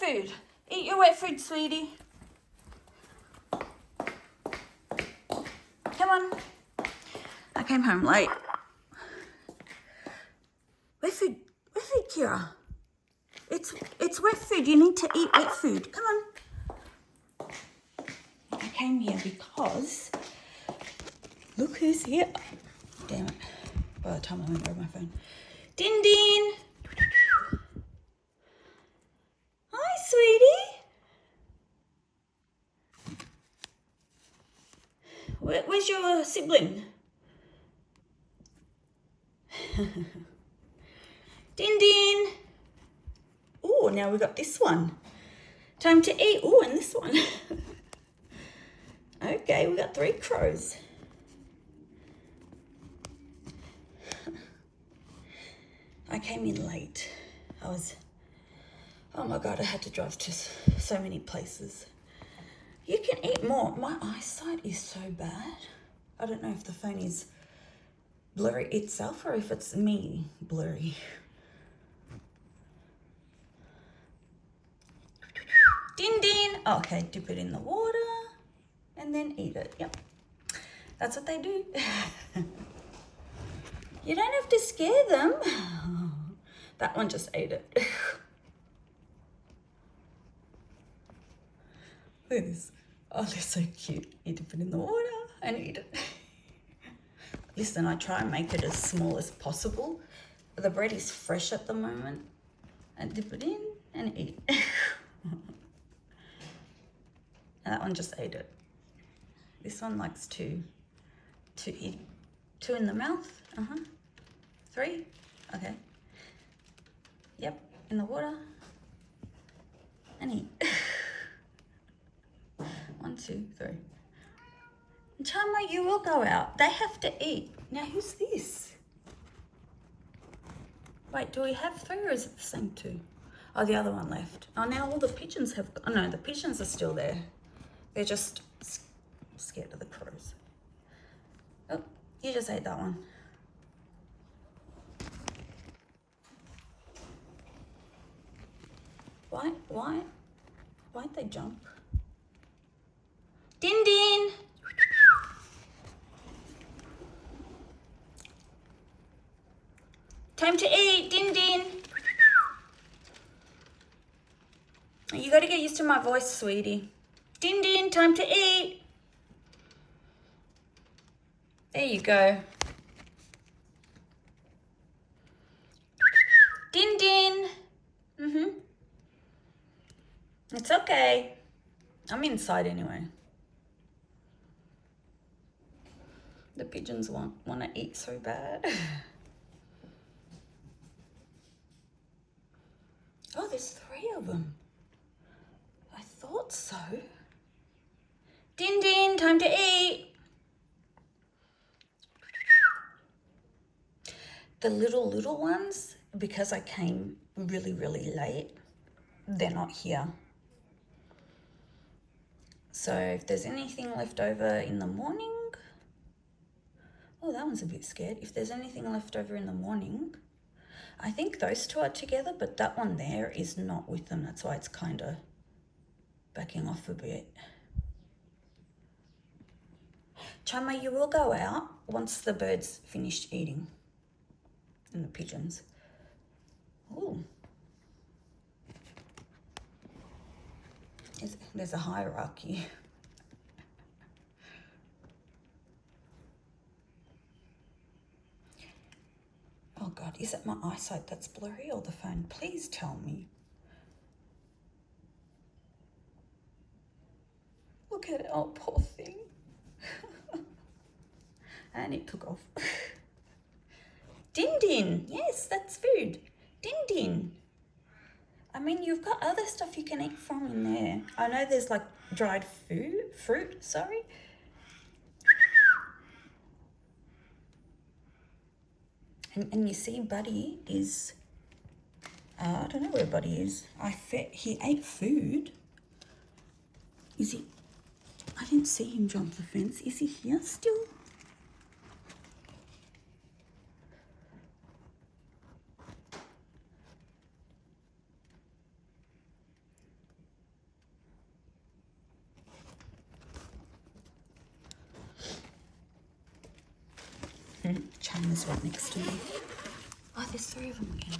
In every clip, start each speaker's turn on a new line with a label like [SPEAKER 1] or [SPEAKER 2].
[SPEAKER 1] food. Eat your wet food, sweetie. Come on. I came home late. Wet food, Kira. It's wet food. You need to eat wet food. Come on. I came here because look who's here. Damn it. By the time I went to grab my phone. Din Din. Hi, sweetie. Where's your sibling? Din Din. Oh, now we got this one. Time to eat. Oh, and this one. Okay, we got 3 crows. I came in late. Oh my God, I had to drive to so many places. You can eat more. My eyesight is so bad. I don't know if the phone is blurry itself or if it's me blurry. Din Din. Okay, dip it in the water and then eat it. Yep, that's what they do. You don't have to scare them. That one just ate it. Look at this. Oh, they're so cute. You dip it in the water and eat it. Listen, I try and make it as small as possible. The bread is fresh at the moment. And dip it in and eat. And that one just ate it. This one likes to eat. 2 in the mouth. 3. Okay. Yep, in the water. And eat. 1, 2, 3. Chama, you will go out. They have to eat. Now, who's this? Wait, do we have 3 or is it the same 2? Oh, the other one left. Oh, now all the pigeons have... Oh, no, the pigeons are still there. They're just scared of the crows. Oh, you just ate that one. Why'd they jump? Din Din! Time to eat, Din Din! You gotta get used to my voice, sweetie. Din Din, time to eat! There you go. Din Din! It's okay. I'm inside anyway. The pigeons want to eat so bad. Oh, there's 3 of them. I thought so. Din Din, time to eat. The little ones, because I came really late, they're not here. So if there's anything left over in the morning, oh, that one's a bit scared. If there's anything left over in the morning, I think those 2 are together, but that one there is not with them. That's why it's kind of backing off a bit. Chama, you will go out once the birds finished eating. And the pigeons. Ooh. There's a hierarchy. Oh God, is it my eyesight that's blurry or the phone? Please tell me. Look at it, oh poor thing. And it took off. Din Din, yes, that's food. Din Din. I mean, you've got other stuff you can eat from in there. I know there's like dried fruit, sorry. And you see Buddy is, I don't know where Buddy is. He ate food. Is he, I didn't see him jump the fence. Is he here still? then China's right next to me. Oh, there's 3 of them again.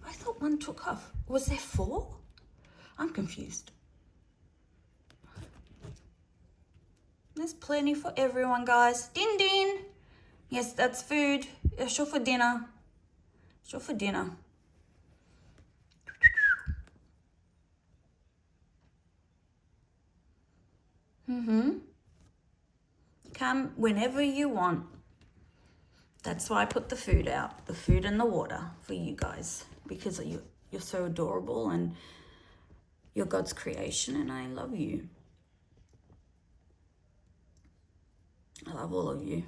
[SPEAKER 1] I thought one took off. Was there 4? I'm confused. There's plenty for everyone, guys. Din din. Yes, that's food. Sure for dinner. Sure for dinner. Come whenever you want. That's why I put the food out, the food and the water for you guys, because you're so adorable and you're God's creation, and I love you. I love all of you.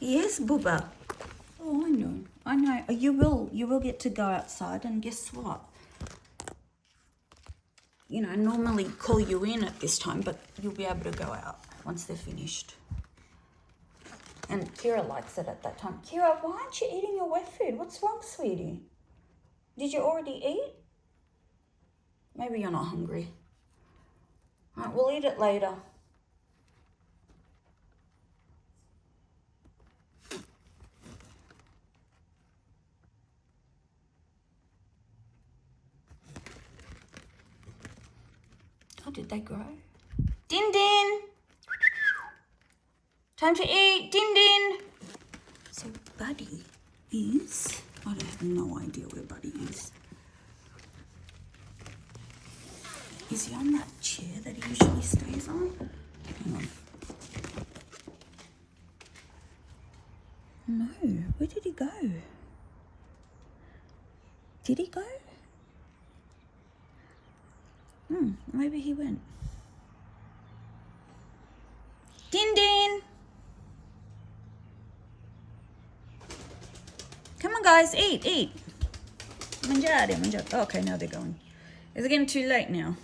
[SPEAKER 1] Yes, Booba. Oh, I know. You will get to go outside, and guess what? You know, I normally call you in at this time, but you'll be able to go out once they're finished. And Kira likes it at that time. Kira, why aren't you eating your wet food? What's wrong, sweetie? Did you already eat? Maybe you're not hungry. All right, we'll eat it later. Oh, did they grow? Din din! Time to eat! Din din! So Buddy is... I have no idea where Buddy is. Is he on that chair that he usually stays on? Hang on. No, where did he go? Did he go? Maybe he went. Din din! Come on guys, eat. Mangiare. Oh, okay, now they're going. Is it getting too late now?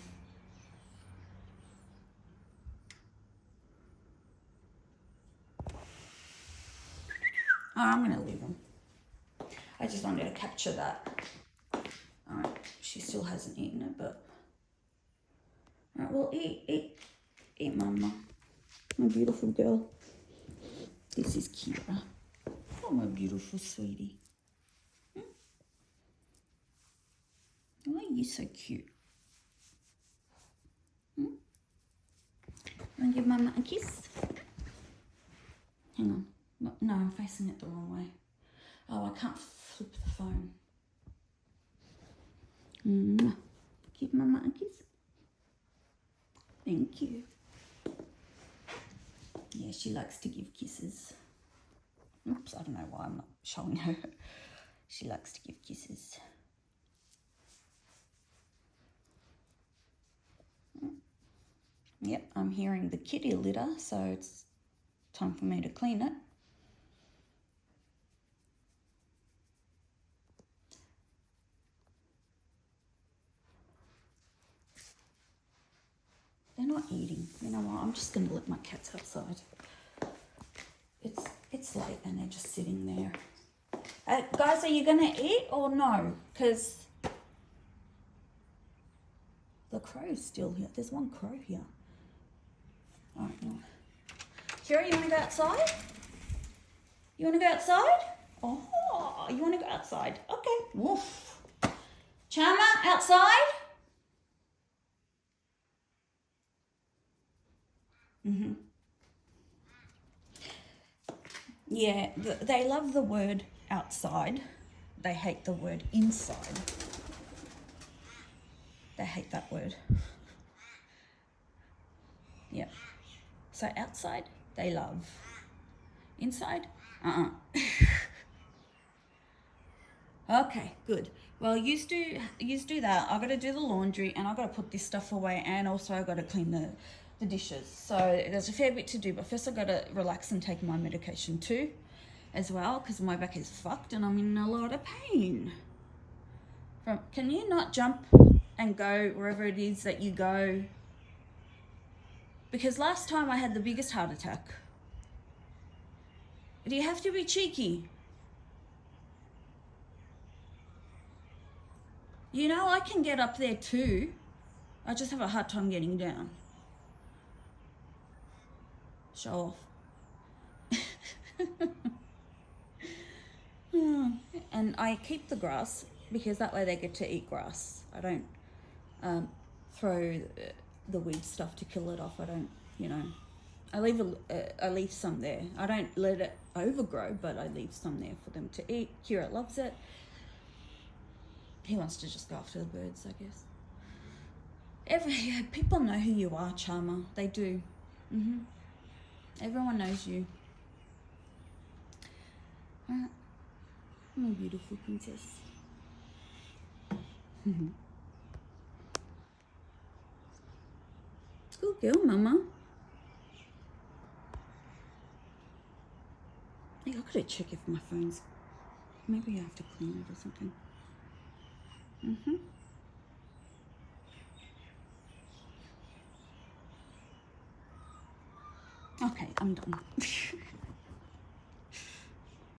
[SPEAKER 1] Oh, I'm gonna leave them. I just wanted to capture that. Alright, she still hasn't eaten it, but... Alright, well, eat, Mama. My beautiful girl. This is Kira. Oh, my beautiful sweetie. Why are you so cute? Want to give Mama a kiss? Hang on. No, I'm facing it the wrong way. Oh, I can't flip the phone. Give Mama a kiss. Thank you. Yeah, she likes to give kisses. Oops, I don't know why I'm not showing her. She likes to give kisses. Yep, I'm hearing the kitty litter, so it's time for me to clean it. They're not eating. You know what? I'm just going to let my cats outside. It's late and they're just sitting there. Guys, are you going to eat or no? Because the crow's still here. There's one crow here. All right, no. Kira, you want to go outside? You want to go outside? Oh, you want to go outside? Okay. Woof. Chama, outside? Yeah, they love the word outside. They hate the word inside. They hate that word. Yeah. So outside, they love. Inside, Okay, good. Well, you do that. I got to do the laundry, and I got to put this stuff away, and also I got to clean the dishes. So there's a fair bit to do, but first I got to relax and take my medication too, as well, because my back is fucked and I'm in a lot of pain. Can you not jump and go wherever it is that you go? Because last time I had the biggest heart attack. Do you have to be cheeky? You know, I can get up there too. I just have a hard time getting down. Show off. And I keep the grass because that way they get to eat grass. I don't throw the weed stuff to kill it off. I don't, you know, I leave some there. I don't let it overgrow, but I leave some there for them to eat. Kira loves it. He wants to just go after the birds, I guess. People know who you are, Charmer. They do. Everyone knows you. I'm a beautiful princess. Good girl, Mama. I gotta check if my phone's... Maybe I have to clean it or something. Okay, I'm done.